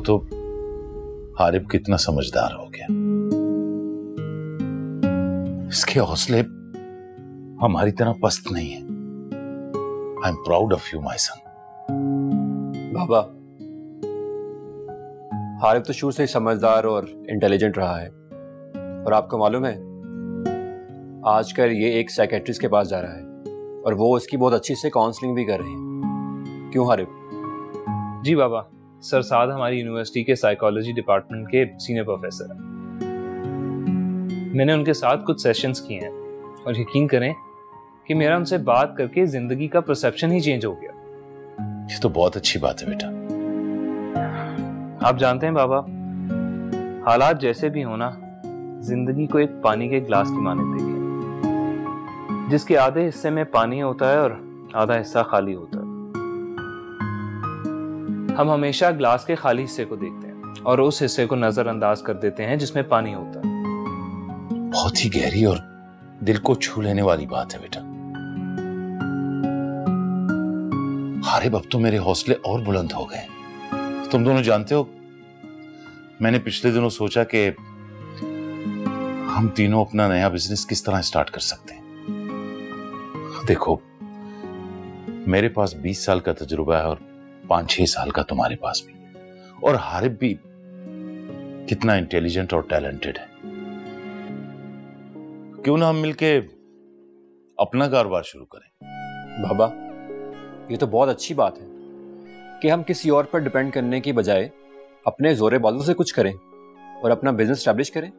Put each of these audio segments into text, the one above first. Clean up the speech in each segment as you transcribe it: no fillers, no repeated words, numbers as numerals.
तो हारिब कितना समझदार हो गया। इसके हौसले हमारी तरह पस्त नहीं है। I am proud of you my son. बाबा, हारिब तो शुरू से ही समझदार और इंटेलिजेंट रहा है, और आपको मालूम है आजकल ये एक साइकेट्रिस्ट के पास जा रहा है और वो इसकी बहुत अच्छी से काउंसलिंग भी कर रहे हैं। क्यों हारिब? जी बाबा, सर साद हमारी यूनिवर्सिटी के साइकोलॉजी डिपार्टमेंट के सीनियर प्रोफेसर हैं। मैंने उनके साथ कुछ सेशंस किए हैं और यकीन करें कि मेरा उनसे बात करके जिंदगी का परसेप्शन ही चेंज हो गया। ये तो बहुत अच्छी बात है बेटा। आप जानते हैं बाबा, हालात जैसे भी होना, जिंदगी को एक पानी के ग्लास की माने देखें, जिसके आधे हिस्से में पानी होता है और आधा हिस्सा खाली होता है। हम हमेशा ग्लास के खाली हिस्से को देखते हैं और उस हिस्से को नजरअंदाज कर देते हैं जिसमें पानी होता है। बहुत ही गहरी और दिल को छू लेने वाली बात है बेटा। हारिब, अब तो मेरे हौसले और बुलंद हो गए। तुम दोनों जानते हो, मैंने पिछले दिनों सोचा कि हम तीनों अपना नया बिजनेस किस तरह स्टार्ट कर सकते हैं। देखो, मेरे पास 20 साल का तजुर्बा है और 5-6 साल का तुम्हारे पास भी, और हारिब भी कितना इंटेलिजेंट और टैलेंटेड है। क्यों ना हम मिलके अपना कारोबार शुरू करें? बाबा, ये तो बहुत अच्छी बात है कि हम किसी और पर डिपेंड करने की बजाय अपने जोरे बालों से कुछ करें और अपना बिजनेस स्टैब्लिश करें।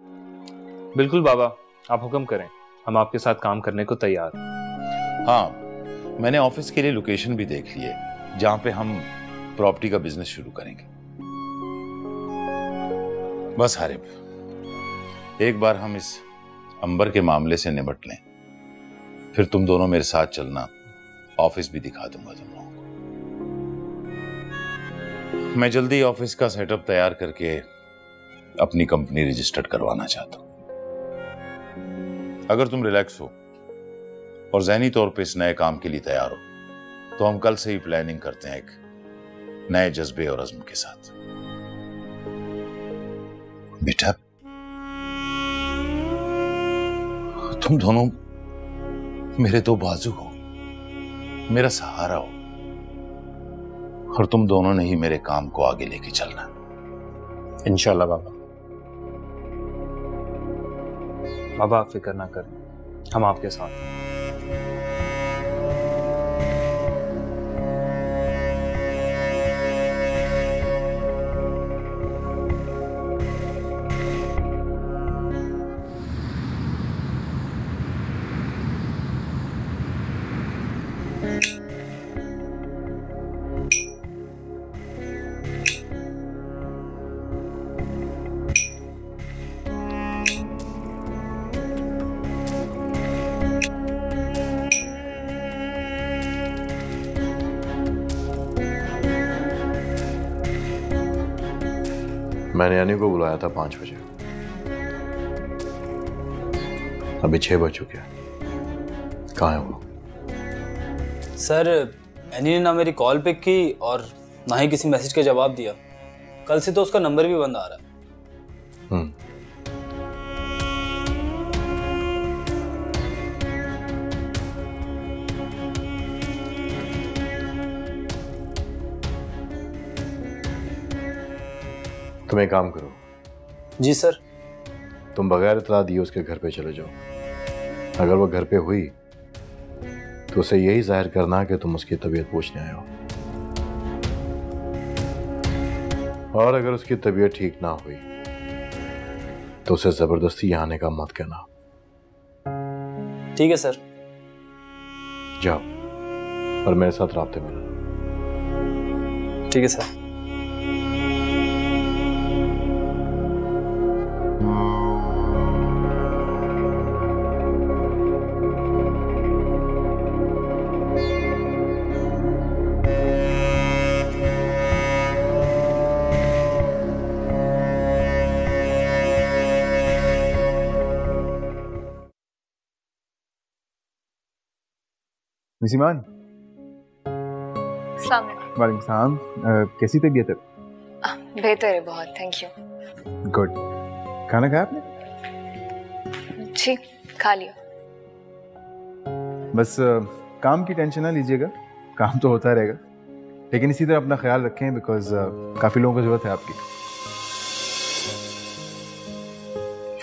बिल्कुल बाबा, आप हुक्म करें, हम आपके साथ काम करने को तैयार हैं। हाँ, मैंने ऑफिस के लिए लोकेशन भी देख ली है जहां पे हम प्रॉपर्टी का बिजनेस शुरू करेंगे। बस हारिब, एक बार हम इस अंबर के मामले से निपट लें, फिर तुम दोनों मेरे साथ चलना, ऑफिस भी दिखा दूंगा तुम लोगों को। मैं जल्दी ऑफिस का सेटअप तैयार करके अपनी कंपनी रजिस्टर्ड करवाना चाहता हूं। अगर तुम रिलैक्स हो और ज़हनी तौर पे इस नए काम के लिए तैयार हो, तो हम कल से ही प्लानिंग करते हैं एक नए जज्बे और अज़्म के साथ। बेटा, तुम दोनों मेरे दो बाजू हो, मेरा सहारा हो, और तुम दोनों ने ही मेरे काम को आगे लेके चलना। इंशाल्लाह बाबा। बाबा, आप फिक्र ना करें, हम आपके साथ हैं। मैंने यानी को बुलाया था 5 बजे, अभी 6 बज चुके हैं। कहाँ है वो? सर, एनी ने ना मेरी कॉल पिक की और ना ही किसी मैसेज का जवाब दिया। कल से तो उसका नंबर भी बंद आ रहा है। तुम एक काम करो। जी सर। तुम बगैर इतला दिए उसके घर पे चले जाओ। अगर वो घर पे हुई तो उसे यही जाहिर करना कि तुम उसकी तबीयत पूछने आए हो, और अगर उसकी तबीयत ठीक ना हुई तो उसे जबरदस्ती यहाँ आने का मत कहना। ठीक है सर। जाओ और मेरे साथ राब्ते में रहना। ठीक है सर। निसीमान, अस्सलाम वालेकुम। वालेकुम सलाम। कैसी तबीयत है? बेहतर है बहुत, थैंक यू। गुड। खाना खाया आपने? जी खा लिया। बस काम की टेंशन ना लीजिएगा, काम तो होता रहेगा, लेकिन इसी तरह अपना ख्याल रखें बिकॉज काफ़ी लोगों को ज़रूरत है आपकी।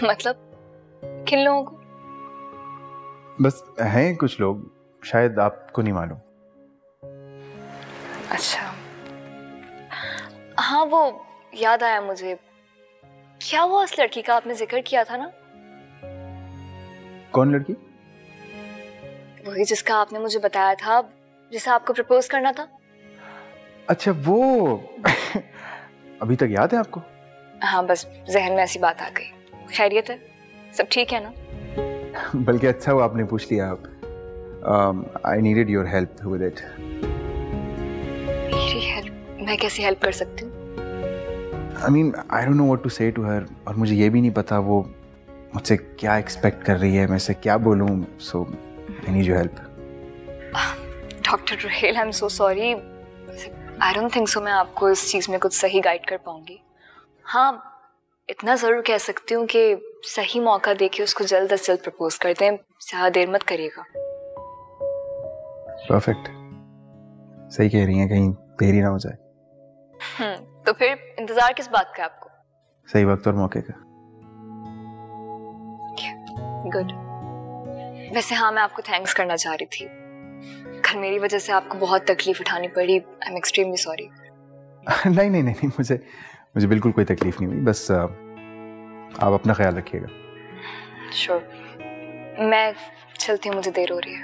मतलब किन लोगों को? बस हैं कुछ लोग, शायद आपको नहीं मालूम। अच्छा हाँ, वो याद आया मुझे। क्या वो उस लड़की का आपने जिक्र किया था ना? कौन लड़की? वही जिसका आपने मुझे बताया था, जिसे आपको प्रपोज करना था। अच्छा वो अभी तक याद है आपको? हाँ बस जहन में ऐसी बात आ गई। खैरियत है? सब ठीक है ना? बल्कि अच्छा हुआ आपने पूछ लिया। आप I needed your help with it. मेरी हेल्प? मैं कैसे हेल्प कर सकती हूँ? I mean I don't know what to say to her, और मुझे ये भी नहीं पता वो मुझसे क्या एक्सपेक्ट कर रही है, मैं से क्या बोलूँ। So I need your help. Doctor Ruhel, I am so sorry. I don't think so मैं आपको इस चीज़ में कुछ सही गाइड कर पाऊंगी। हाँ इतना ज़रूर कह सकती हूँ कि सही मौका देके उसको जल्द से जल्द प्रपोज करते हैं, ज़्यादा देर मत करिएगा। परफेक्ट, सही कह रही हैं, कहीं देरी ना हो जाए। तो फिर इंतजार किस बात का आपको? सही वक्त और मौके का। गुड। वैसे हाँ, मैं आपको थैंक्स करना चाह रही थी। कल मेरी वजह से आपको बहुत तकलीफ उठानी पड़ी। I am extremely sorry. नहीं नहीं नहीं, मुझे बिल्कुल कोई तकलीफ नहीं हुई। बस आप अपना ख्याल रखिएगा। श्योर। मैं चलती हूँ, मुझे देर हो रही है।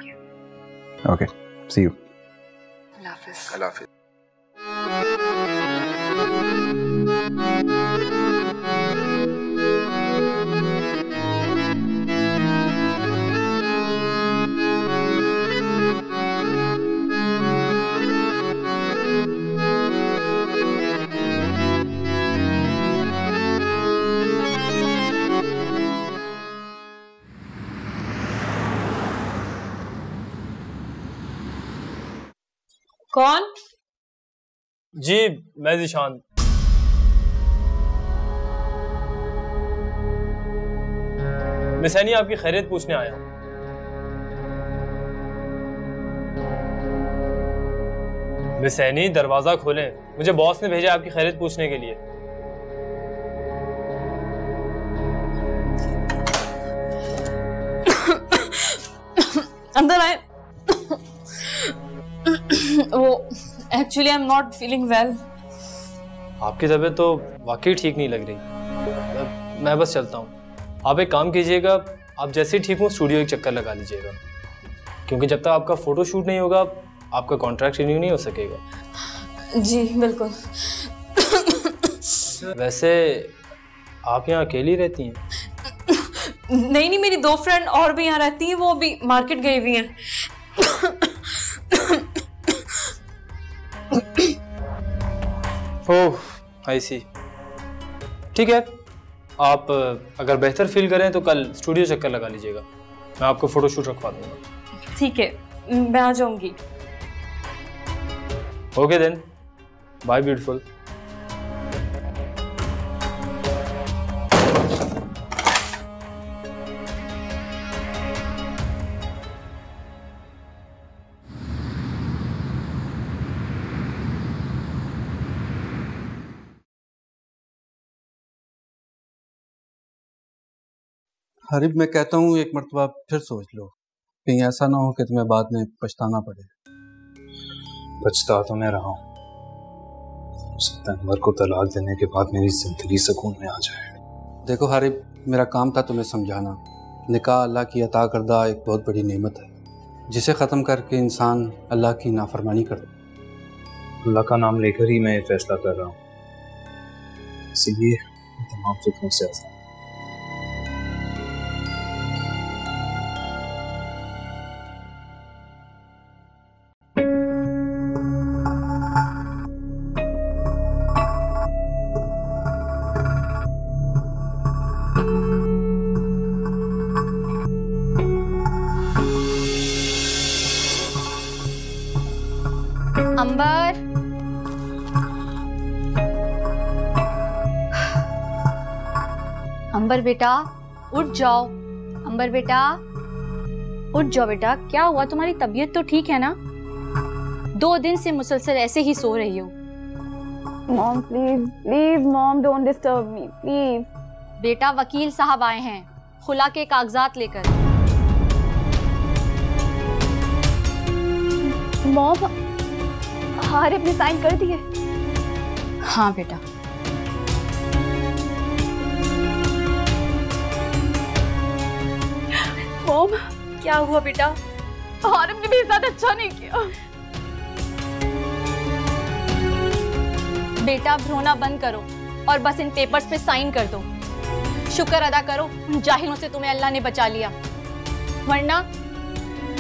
Okay, C you. अल्लाह हाफिज़। अल्लाह हाफिज़। कौन? जी मैं ज़ीशान। मिस एनी आपकी खैरियत पूछने आया हूँ। मिस एनी दरवाजा खोलें, मुझे बॉस ने भेजा आपकी खैरियत पूछने के लिए। अंदर आए। वो actually I am not feeling well. आपकी तबीयत तो वाकई ठीक नहीं लग रही। मैं बस चलता हूँ। आप एक काम कीजिएगा, आप जैसे ही ठीक हो स्टूडियो एक चक्कर लगा लीजिएगा, क्योंकि जब तक आपका फोटो शूट नहीं होगा आपका कॉन्ट्रैक्ट रिन्यू नहीं हो सकेगा। जी बिल्कुल। वैसे आप यहाँ अकेली रहती हैं? नहीं, मेरी 2 फ्रेंड और भी यहाँ रहती हैं, वो अभी मार्केट गई हुई हैं। ओह आई सी। ठीक है, आप अगर बेहतर फील करें तो कल स्टूडियो चक्कर लगा लीजिएगा, मैं आपको फोटो शूट रखवा दूंगा। ठीक है, मैं आ जाऊंगी। Okay then, bye beautiful. Harib, मैं कहता हूँ एक मरतबा फिर सोच लो, कहीं ऐसा ना हो कि तुम्हें बाद में पछताना पड़े। पछता तो मैं रहा हूँ, अनवर को तलाक देने के बाद मेरी जिंदगी सुकून में आ जाए। देखो हारिब, मेरा काम था तुम्हें समझाना। निकाह अल्लाह की अता करदा एक बहुत बड़ी नेमत है, जिसे ख़त्म करके इंसान अल्लाह की नाफरमानी करता। अल्लाह का नाम लेकर ही मैं ये फैसला कर रहा हूँ, इसीलिए तमाम फिक्रों से आज़ाद। अंबर, अंबर बेटा उठ जाओ। अंबर बेटा उठ जाओ बेटा, क्या हुआ? तुम्हारी तबीयत तो ठीक है ना? 2 दिन से मुसलसल ऐसे ही सो रही हो। Mom please please mom don't disturb me please. बेटा वकील साहब आए हैं खुला के कागजात लेकर। मॉम हारिब ने साइन कर दिए? हाँ बेटा। मॉम क्या हुआ बेटा? हारिब ने भी साथ अच्छा नहीं किया। बेटा अब रोना बंद करो और बस इन पेपर्स पे साइन कर दो। शुक्र अदा करो उन जाहिलों से तुम्हें अल्लाह ने बचा लिया, वरना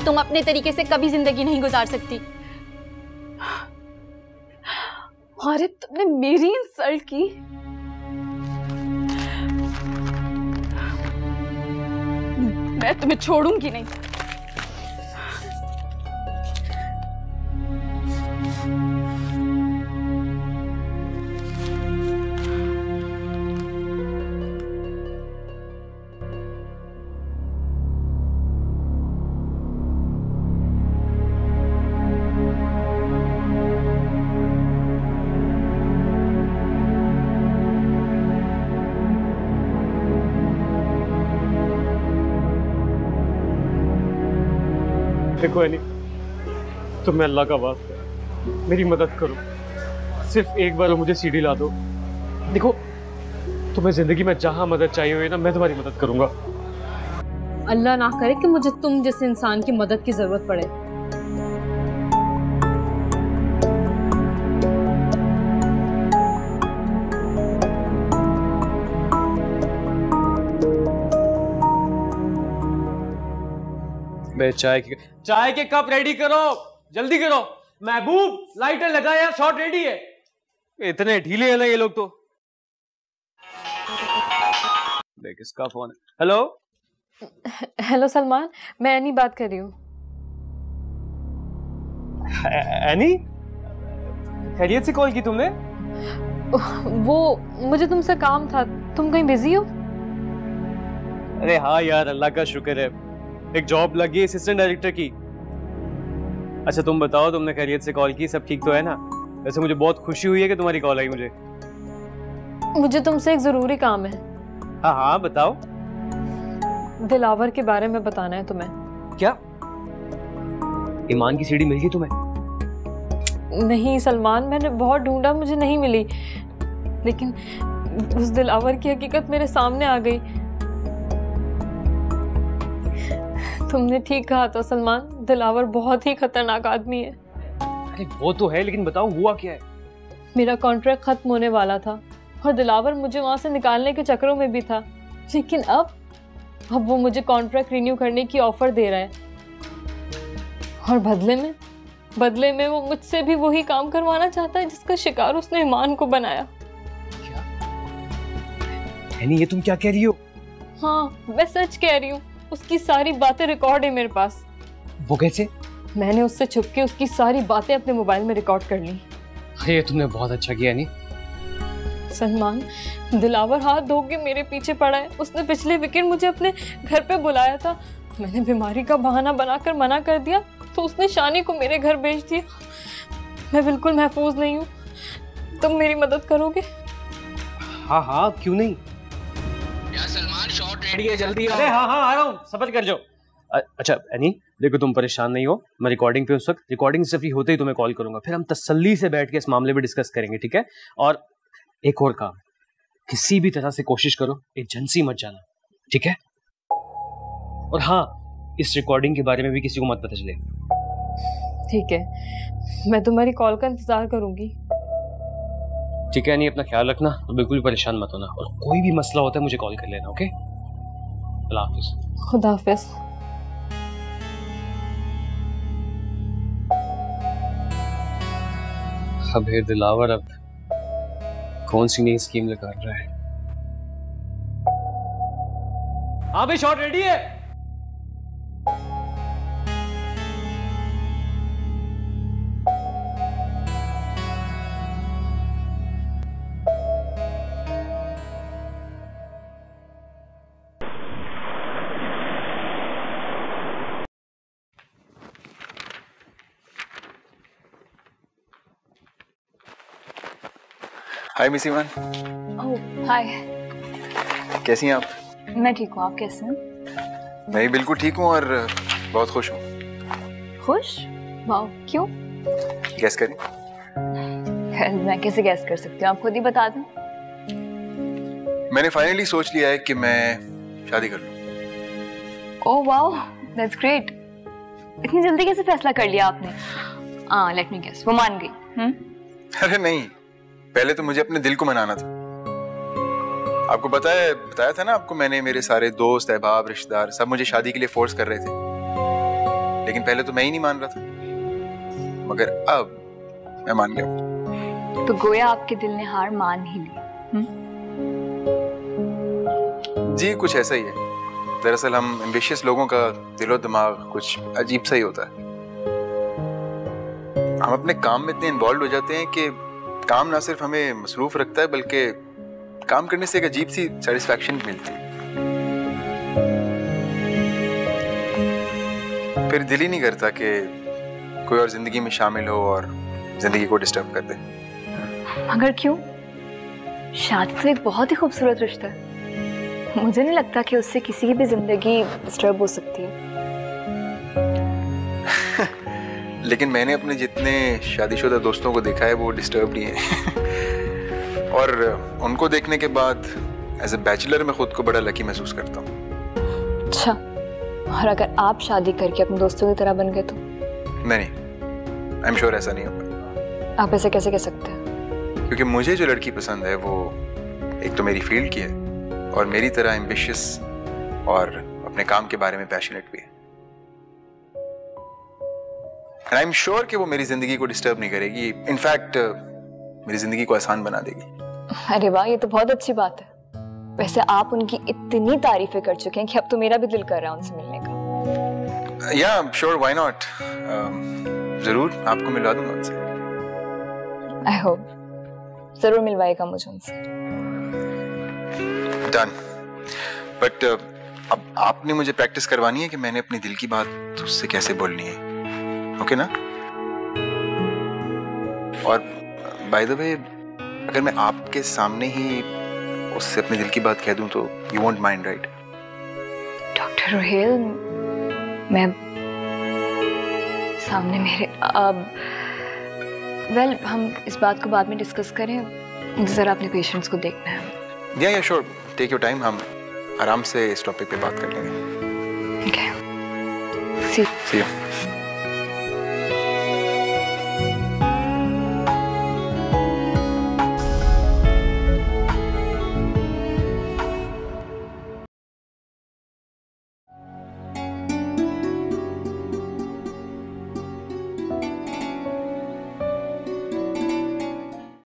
तुम अपने तरीके से कभी जिंदगी नहीं गुजार सकती। हारिब तुमने मेरी इंसल्ट की। मैं तुम्हें छोड़ूंगी नहीं। देखो एनी, तुम्हें अल्लाह का वास्ता है, मेरी मदद करो। सिर्फ एक बार मुझे सीढ़ी ला दो। देखो तुम्हें जिंदगी में जहां मदद चाहिए हुई ना, मैं तुम्हारी मदद करूंगा। अल्लाह ना करे कि मुझे तुम जैसे इंसान की मदद की जरूरत पड़े। चाय के कप रेडी करो, जल्दी करो। महबूब लाइटर लगा यार, शॉट रेडी है। इतने ढीले हैं ना ये लोग तो। देख इसका फोन है। हेलो हेलो सलमान, मैं एनी बात कर रही हूँ। एनी, खैरियत से कॉल की तुमने? वो मुझे तुमसे काम था, तुम कहीं बिजी हो? अरे हाँ यार, अल्लाह का शुक्र है, एक जॉब लगी असिस्टेंट डायरेक्टर की। अच्छा तुम बताओ, तुमने खैरियत से कॉल की, सब ठीक तो है ना? वैसे मुझे बहुत खुशी हुई है कि तुम्हारी कॉल आई मुझे। मुझे तुमसे एक जरूरी काम है। हाँ हाँ बताओ। दिलावर के बारे में बताना है तुम्हें। क्या ईमान की सीढ़ी मिल गई तुम्हें? नहीं सलमान, मैंने बहुत ढूंढा, मुझे नहीं मिली, लेकिन उस दिलावर की हकीकत मेरे सामने आ गई। तुमने ठीक कहा था सलमान, दिलावर बहुत ही खतरनाक आदमी है। अरे वो तो है, लेकिन बताओ हुआ क्या है? मेरा कॉन्ट्रैक्ट खत्म होने वाला था और दिलावर मुझे वहां से निकालने के चक्करों में भी था, लेकिन अब वो मुझे कॉन्ट्रैक्ट रिन्यू करने की ऑफर दे रहा है और बदले में वो मुझसे भी वही काम करवाना चाहता है जिसका शिकार उसने ईमान को बनाया। क्या? यानी ये तुम क्या कह रही हो? हाँ मैं सच कह रही हूँ, उसकी सारी बातें रिकॉर्ड है मेरे पास। वो कैसे? मैंने उससे छुप के उसकी सारी बातें अपने मोबाइल में रिकॉर्ड कर ली। ये तुमने बहुत अच्छा किया नहीं। सलमान, दिलावर हाथ धो के मेरे पीछे पड़ा है। उसने पिछले वीकेंड मुझे अपने घर पे बुलाया था, मैंने बीमारी का बहाना बनाकर मना कर दिया तो उसने शानी को मेरे घर भेज दिया। मैं बिल्कुल महफूज नहीं हूँ, तुम मेरी मदद करोगे? हाँ हाँ क्यों नहीं। यार सलमान, शॉट रेडी है, जल्दी आओ। अरे हाँ हाँ आ रहा हूँ, सब्र कर जाओ। अच्छा एनी देखो, तुम परेशान नहीं हो, मैं रिकॉर्डिंग पे उस वक्त, रिकॉर्डिंग से फ्री होते ही तुम्हें कॉल करूंगा, फिर हम तसल्ली से बैठ के इस मामले पे डिस्कस करेंगे, ठीक है? और एक और काम, किसी भी तरह से कोशिश करो एजेंसी मत जाना, ठीक है? और हाँ, इस रिकॉर्डिंग के बारे में भी किसी को मत पता चले। ठीक है, मैं तुम्हारी कॉल का इंतजार करूंगी। ठीक है, नहीं अपना ख्याल रखना और बिल्कुल परेशान मत होना, और कोई भी मसला होता है मुझे कॉल कर लेना, ओके? अल्लाह हाफिज। खुदा हाफिज। अब हे दिलावर, अब कौन सी नई स्कीम लगा रहा है? हाँ भाई, शॉट रेडी है। हाय मिस ईमान। ओह हाय। कैसी हैं आप? मैं ठीक हूँ, आप कैसे हैं? मैं भी बिल्कुल ठीक हूँ और बहुत खुश हूँ। खुश? वाह, क्यों? गैस करें। मैं कैसे गैस कर सकती हूँ, आप खुद ही बता दें। मैंने फाइनली सोच लिया है कि मैं शादी कर लूँ। ओह वाह, दैट्स ग्रेट। इतनी जल्दी कैसे फैसला कर लिया आपने? लेट मी गेस, वो मान गई? अरे नहीं, पहले तो मुझे अपने दिल को मनाना था। आपको बताया था ना आपको मैंने, मेरे सारे दोस्त, अहबाब, रिश्तेदार सब मुझे शादी के लिए फोर्स कर रहे थे, लेकिन पहले तो मैं ही नहीं मान रहा था, मगर अब मैं मान गया। तो गोया आपके दिल ने हार मान ही ली। जी कुछ ऐसा ही है। दरअसल हम एम्बिशियस लोगों का दिलो दिमाग कुछ अजीब सा ही होता है। हम अपने काम में इतने इन्वॉल्व हो जाते हैं कि काम ना सिर्फ हमें मसरूफ रखता है बल्कि काम करने से एक अजीब सी सेटिस्फैक्शन मिलती है। फिर दिल ही नहीं करता कि कोई और जिंदगी में शामिल हो और जिंदगी को डिस्टर्ब कर दे। मगर क्यों? शादी तो एक बहुत ही खूबसूरत रिश्ता है। मुझे नहीं लगता कि उससे किसी की भी जिंदगी डिस्टर्ब हो सकती है। लेकिन मैंने अपने जितने शादीशुदा दोस्तों को देखा है वो डिस्टर्ब नहीं है और उनको देखने के बाद एज ए बैचलर मैं खुद को बड़ा लकी महसूस करता हूँ। अच्छा, और अगर आप शादी करके अपने दोस्तों की तरह बन गए तो? नहीं, आई एम श्योर ऐसा नहीं होगा। आप ऐसे कैसे कह सकते हैं? क्योंकि मुझे जो लड़की पसंद है वो एक तो मेरी फील्ड की है और मेरी तरह एम्बिशियस और अपने काम के बारे में पैशनेट भी है। आई एम श्योर कि वो मेरी जिंदगी को डिस्टर्ब नहीं करेगी, इनफैक्ट मेरी जिंदगी को आसान बना देगी। अरे वाह, ये तो बहुत अच्छी बात है। वैसे आप उनकी इतनी तारीफें कर चुके हैं कि अब तो मेरा भी दिल कर रहा है उनसे मिलने का। या श्योर, व्हाई नॉट। जरूर आपको मिलवा दूंगा उनसे। आई होप जरूर मिलवाएगा मुझे उनसे। डन। बट अब आपने मुझे प्रैक्टिस करवानी है कि मैंने अपने दिल की बात उससे कैसे बोलनी है, ओके ना? और बाय द वे, अगर मैं आपके सामने ही उससे अपने दिल की बात कह दूं तो you won't mind, right? Doctor Rohel, मैं सामने मेरे वेल हम इस बात को बाद में डिस्कस करें। मुझे जरा अपने पेशेंट्स को देखना है। या श्योर, टेक योर टाइम। हम आराम से इस टॉपिक पे बात कर लेंगे। Okay. See you.